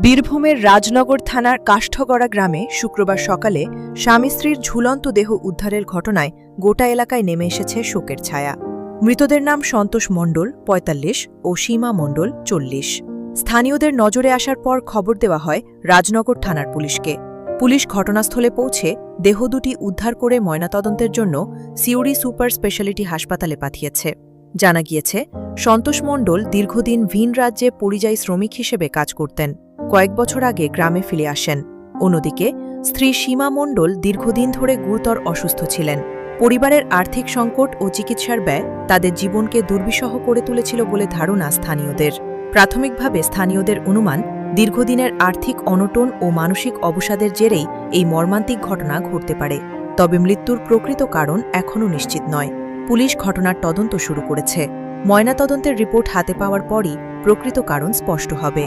বীরভূমের রাজনগর থানার কাষ্ঠগড়া গ্রামে শুক্রবার সকালে স্বামী স্ত্রীর ঝুলন্ত দেহ উদ্ধারের ঘটনায় গোটা এলাকায় নেমে এসেছে শোকের ছায়া। মৃতদের নাম সন্তোষ মণ্ডল ৪৫ ও সীমা মণ্ডল ৪০। স্থানীয়দের নজরে আসার পর খবর দেওয়া হয় রাজনগর থানার পুলিশকে। পুলিশ ঘটনাস্থলে পৌঁছে দেহ দুটি উদ্ধার করে ময়নাতদন্তের জন্য সিউড়ি সুপার স্পেশালিটি হাসপাতালে পাঠিয়েছে। জানা গিয়েছে, সন্তোষ মণ্ডল দীর্ঘদিন ভিন রাজ্যে পরিযায়ী শ্রমিক হিসেবে কাজ করতেন। কয়েক বছর আগে গ্রামে ফিরে আসেন। অন্যদিকে স্ত্রী সীমা মণ্ডল দীর্ঘদিন ধরে গুরুতর অসুস্থ ছিলেন। পরিবারের আর্থিক সংকট ও চিকিৎসার ব্যয় তাদের জীবনকে দুর্বিষহ করে তুলেছিল বলে ধারণা স্থানীয়দের। প্রাথমিকভাবে স্থানীয়দের অনুমান, দীর্ঘদিনের আর্থিক অনটন ও মানসিক অবসাদের জেরেই এই মর্মান্তিক ঘটনা ঘটতে পারে। তবে মৃত্যুর প্রকৃত কারণ এখনও নিশ্চিত নয়। পুলিশ ঘটনার তদন্ত শুরু করেছে। ময়নাতদন্তের রিপোর্ট হাতে পাওয়ার পরই প্রকৃত কারণ স্পষ্ট হবে।